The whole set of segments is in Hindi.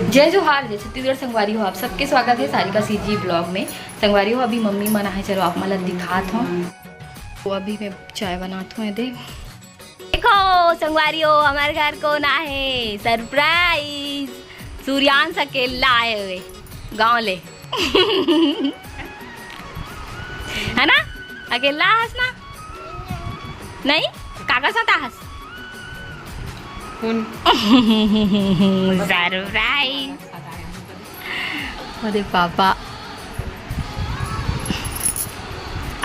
जय जोहार, जय छत्तीसगढ़। संगवारी हो आप सबके स्वागत है सारिका सीजी ब्लॉग में। संगवारी हो अभी मम्मी मना है, चलो आप मला दिखात हूँ। तो अभी मैं चाय बनाती हूँ। देखो संगवारी हो हमारे घर को ना है सरप्राइज, सूर्यांश अकेला आए हुए गाँव ले है ना, अकेला हंस ना नहीं काका साथ हंस सरप्राइज। अरे पापा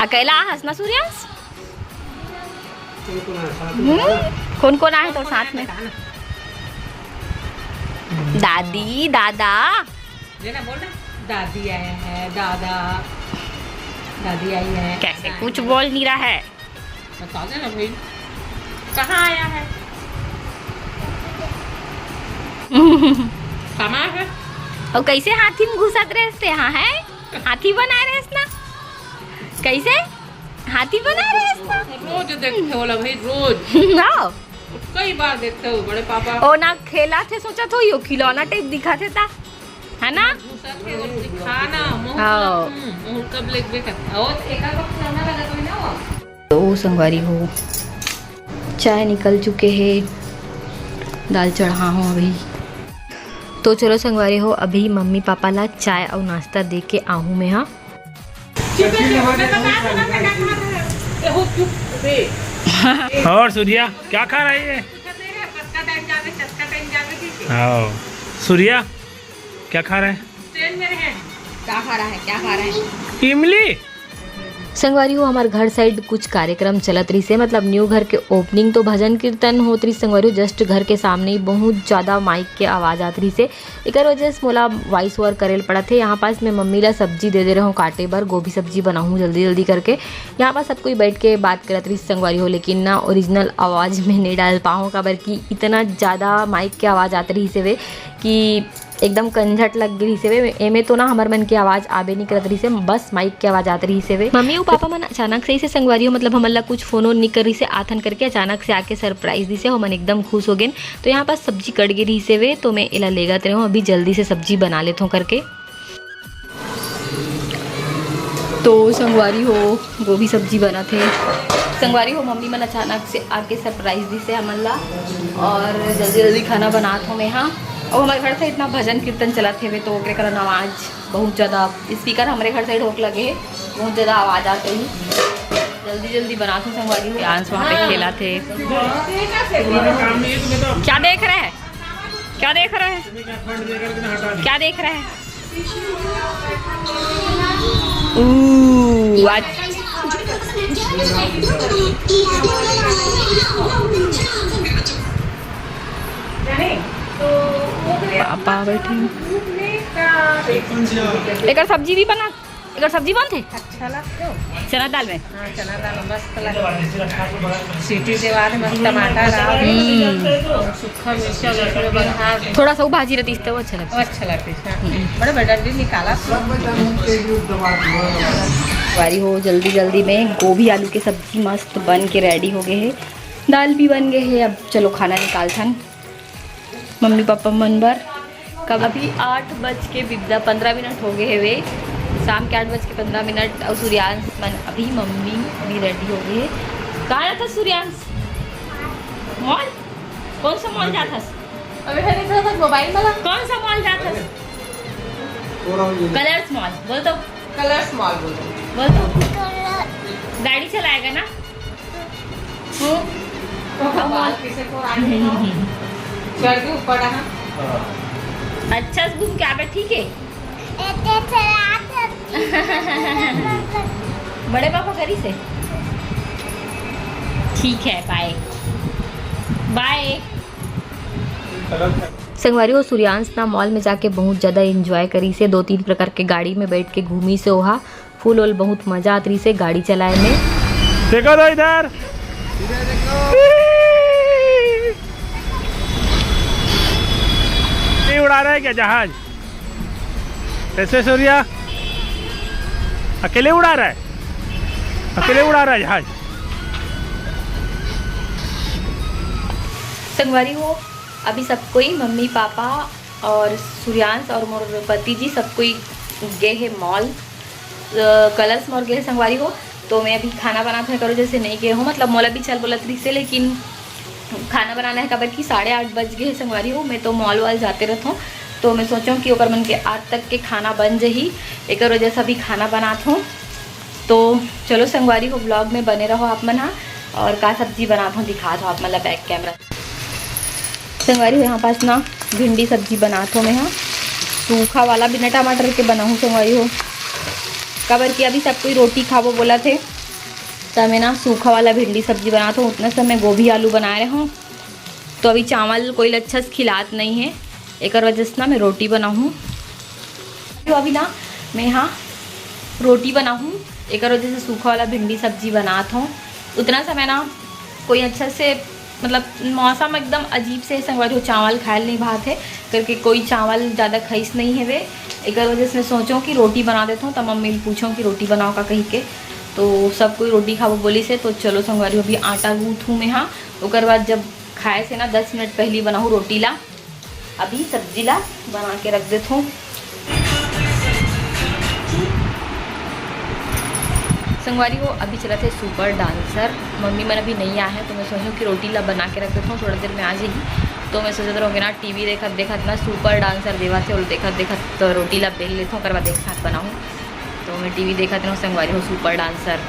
अकेला हंसना सूर्यांश। कौन कौन आए तो साथ में? दादी दादा ये ना बोल ना, दादी आया है, दादी आई है। कैसे कुछ बोल नहीं रहा है, बता दे ना भाई कहाँ आया है। कहाँ है और कैसे हाथी में घुसत रहे से? हाँ है हाथी बना रहे ना, कैसे हाथी बना रहे ना? रोज देखते हो भाई, रोज ना कई बार देखते हो बड़े पापा। ओ ना खेला थे, सोचा तो यो खिलौना टाइप दिखा थे ता, है ना? खाना मुंह कब लेके करता और एक का खिलौना लगा तो ना वो। तो संगवारी हो चाय निकल चुके हैं, दाल चढ़ा हूँ अभी। तो चलो संगवारी हो अभी मम्मी पापा ला चाय और नाश्ता दे के आहूँ मैं। हाँ और सूर्या क्या खा रही है? हाँ सूर्या क्या खा रहा है? क्या खा रहा है, क्या खा रहा है? इमली। संगवारी हो हमारे घर साइड कुछ कार्यक्रम चलत रही से, मतलब न्यू घर के ओपनिंग तो भजन कीर्तन होत रही। संगवारी हो जस्ट घर के सामने ही बहुत ज़्यादा माइक के आवाज़ आत रही से, एक वजह से मोला वॉइस ओवर करेल पड़ा थे। यहाँ पास मैं मम्मी ला सब्जी दे रहा हूँ काटे बर, गोभी सब्जी बनाऊँ जल्दी जल्दी करके। यहाँ पास सब कोई बैठ के बात करत रही संगवारी हो, लेकिन ना ओरिजिनल आवाज़ में नहीं डाल पाऊँ काबर कि इतना ज़्यादा माइक के आवाज़ आत रही से वे कि एकदम कंझट लग गई से वे। एमे तो ना हमार मन की आवाज़ आबे नहीं करत रही से, बस माइक की आवाज़ आत रही से वे। मम्मी और पापा मन अचानक से संगवारी हो मतलब हमला कुछ फोन नहीं कर रही से, आथन करके अचानक से आके सरप्राइज दी से, मन एकदम खुश हो गए। तो यहाँ पास सब्जी कट गई रही से वे, तो मैं इला ले गत रही हूँ, अभी जल्दी से सब्जी बना लेता हूँ करके। तो संगवारी हो गोभी सब्जी बना थे। संगवारी हो मम्मी मन अचानक से आके सरप्राइज दी से हमला, और जल्दी जल्दी खाना बनात हूँ मैं। हाँ और हमारे घर से इतना भजन कीर्तन चला थे वे, तो ओकरे कारण आवाज़ बहुत ज़्यादा, स्पीकर हमारे घर साइड होक लगे है, बहुत ज़्यादा आवाज़ आते ही। जल्दी जल्दी बनाते संगवारी हो। आंस वहाँ पे खेला थे। क्या देख रहे हैं, क्या देख रहे हैं, क्या देख रहे हैं? पापा बैठे एक सब्जी भी बना, एक सब्जी बनते अच्छा लगता चना दाल में। हाँ चना दाल मस्त लगता, सीटी के बाद मस्त टमाटर और सूखा मिर्चा लहसुन बघार, थोड़ा सा वो भाजी रहती है वो अच्छा लगता अच्छा लगता है। बड़े बड़े निकाला वारी हो। जल्दी जल्दी में गोभी आलू की सब्जी मस्त बन के रेडी हो गए है, दाल भी बन गए है। अब चलो खाना निकाल थन मम्मी पापा मन बर। कब अभी 8:15 हो गए है वे, शाम के 8:15। और सूर्यांश मन अभी मम्मी भी रेडी हो गई है। कहाँ था सूर्यांश? मॉल? कौन सा मॉल जाता? अभी मोबाइल वाला कौन सा मॉल जाता? कलर्स मॉल बोल तो, कलर्स मॉल बोल तो। गाड़ी चलाएगा ना मॉल किसे को चढ़ के ऊपर आना। अच्छा घूम के आवे, ठीक है। बड़े पापा करी से ठीक है, बाय बाय। संगवारी हो सूर्यांश ना मॉल में जाके बहुत ज़्यादा एंजॉय करी से, 2-3 प्रकार के गाड़ी में बैठ के घूमी से, वहाँ फुल और बहुत मजा आती से गाड़ी चलाए में। देखो तो इधर उड़ा रहा है क्या जहाज? कैसे सूर्या अकेले उड़ा रहा है, अकेले उड़ा रहा है जहाज। संगवारी हो अभी सब कोई मम्मी पापा और सूर्यांश और मोर पति जी सब कोई गए है मॉल, कलर्स मॉल गए संगवारी हो। तो मैं अभी खाना बनाते करो जैसे नहीं गए हो, मतलब मॉल अभी चल बोला तरी से, लेकिन खाना बनाना है खबर की 8:30 बज गए संगवारी हो। मैं तो मॉल वाल जाते रहता हूँ, तो मैं सोचूँ कि ओकर मन के आज तक के खाना बन जही, एक वजह से अभी खाना बनाता हूँ। तो चलो संगवारी हो ब्लॉग में बने रहो आप मन। हाँ, और का सब्जी बनाता हूँ दिखा दो आप मतलब बैक कैमरा। संगवारी हो यहाँ पास ना भिंडी सब्जी बनाता हूँ मैं। हाँ, सूखा वाला बिना टमाटर के बनाऊँ संगवारी हो, खबर की अभी सब कोई रोटी खावो बोला थे, तो मैं ना सूखा वाला भिंडी सब्जी बनाता हूँ। उतना समय गोभी आलू बना रहे हूँ, तो अभी चावल कोई अच्छा से खिलात नहीं है, एक वजह से ना मैं रोटी बनाऊँ। तो अभी ना मैं यहाँ रोटी बनाऊँ, एक वजह से सूखा वाला भिंडी सब्जी बनाता हूँ। उतना समय ना कोई अच्छा से मतलब मौसम एकदम अजीब से संगवारी हो, चावल खायल नहीं भात है करके कोई चावल ज़्यादा खाइस नहीं है वे, एक वजह से सोचूँ कि रोटी बना देता हूँ। तब मम्मी पूछूँ कि रोटी बनाओ का कहीं के, तो सब कोई रोटी खाओ बोली से। तो चलो संगवारी हो अभी आटा गूँथूँ मैं। हाँ, उसके बाद जब खाए से ना 10 मिनट पहले बनाऊँ रोटी ला, अभी सब्जी ला बना के रख देता हूँ। संगवारी हो अभी चला थे सुपर डांसर, मम्मी मन अभी नहीं आया है, तो मैं सोचूँ कि रोटी ला बना के रख देता हूँ, थोड़ा देर में आ जाएगी। तो मैं सोचा रहोगे ना टीवी देखत ना सुपर डांसर देवा थे, और देखत तो रोटी ला बेल लेता हूँ, कर बाद एक साथ बनाऊँ। तो मैं टीवी देखत रहूँ संगवारी हो सुपर डांसर।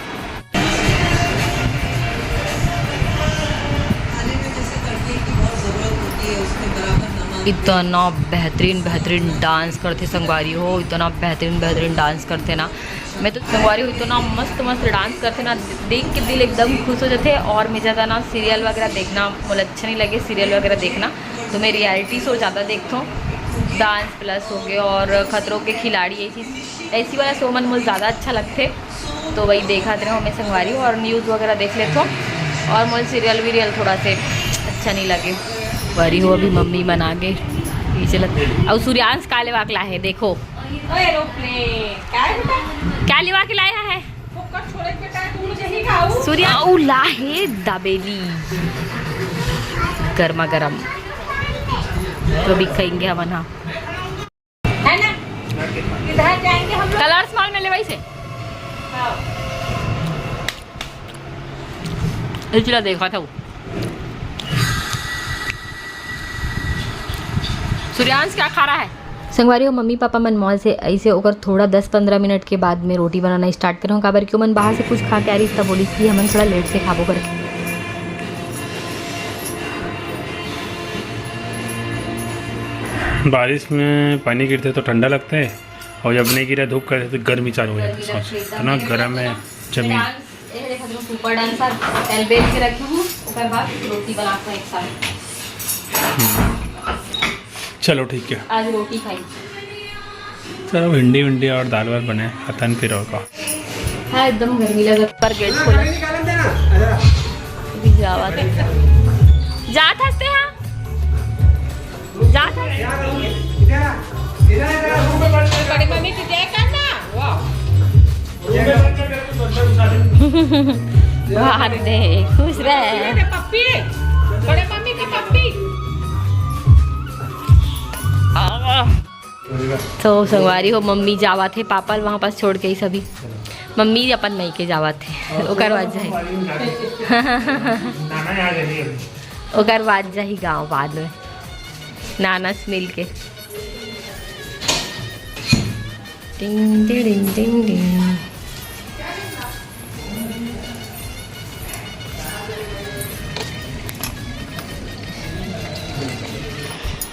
इतना बेहतरीन डांस करते संगवारी हो, इतना बेहतरीन डांस करते ना। मैं तो संगवारी हो इतना मस्त डांस करते ना, देख के दिल एकदम खुश हो जाते। और मैं ज़्यादा ना सीरियल वगैरह देखना मुझे अच्छा नहीं लगे, सीरियल वगैरह देखना, तो मैं रियलिटी शो ज़्यादा देखता हूँ। डांस प्लस हो गए और खतरों के खिलाड़ी, ऐसी वाला शो मन मुझे ज़्यादा अच्छा लगते, तो वही देखा रहे मैं संगवारी हो। और न्यूज़ वगैरह देख लेता हूँ, और मुझे सीरियल वीरियल थोड़ा से अच्छा नहीं लगे। वरी हो अभी मम्मी बना के चलत। और सूर्यांश का लेवा के लाए है, देखो क्या लेवा के लाया है सूर्या। लाहे दाबेली गर्मा गर्म, तो भी खाएंगे हम। हाँ, है ना, इधर जाएंगे हम लोग कलर्स मॉल में ले वही से। चला देखा था वो सूर्यांश क्या खा रहा है संगवारी हो। मम्मी पापा मन मॉल से ऐसे होकर थोड़ा 10-15 मिनट के बाद में रोटी बनाना स्टार्ट करूँ, काबर क्यों मन बाहर से कुछ खा के आ रही, तब बोली कि हम थोड़ा लेट से खाबो करके। बारिश में पानी गिरते तो ठंडा लगता है, और जब नहीं गिरा धूप करते तो गर्मी चालू हो जाती है। सोच इतना गर्म है जमीन। सुपर डांसर तेल बेल के रखी हूँ, उसके बाद रोटी बनाते हैं एक साथ। चलो ठीक है, आज रोटी खाई। चलो भिंडी और दाल वाल बने खतन फिर और का। हाँ, एकदम गर्मी लगा पर गेट खोला जात हंसते हैं जात बड़ी मम्मी की जय करना। बाहर दे खुश रहे पप्पी, बड़े मम्मी की पप्पी। तो संगवारी हो मम्मी जावा थे पापा वहाँ पास छोड़ के ही सभी, मम्मी अपन मई के जावा थे ओकर बाद जाए ओकर बाद जाही गाँव बाद में नाना से मिल के। टिंग टिंग टिंग टिंग।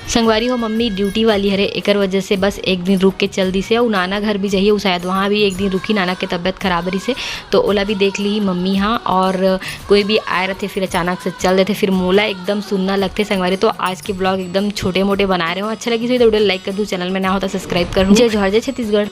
संगवारी हो मम्मी ड्यूटी वाली हरे, एक वजह से बस एक दिन रुक के चल दी से। और नाना घर भी जाइए, शायद वहाँ भी एक दिन रुकी, नाना के तबीयत खराब रही से, तो ओला भी देख ली मम्मी। हाँ, और कोई भी आए रहते फिर अचानक से चल देते, फिर मोला एकदम सुनना लगते संगवारी। तो आज के ब्लॉग एकदम छोटे मोटे बना रहे हो, अच्छा लगी तो वीडियो लाइक कर दूँ, चैनल में ना होता सब्सक्राइब कर। जय जोहार, जय छत्तीसगढ़।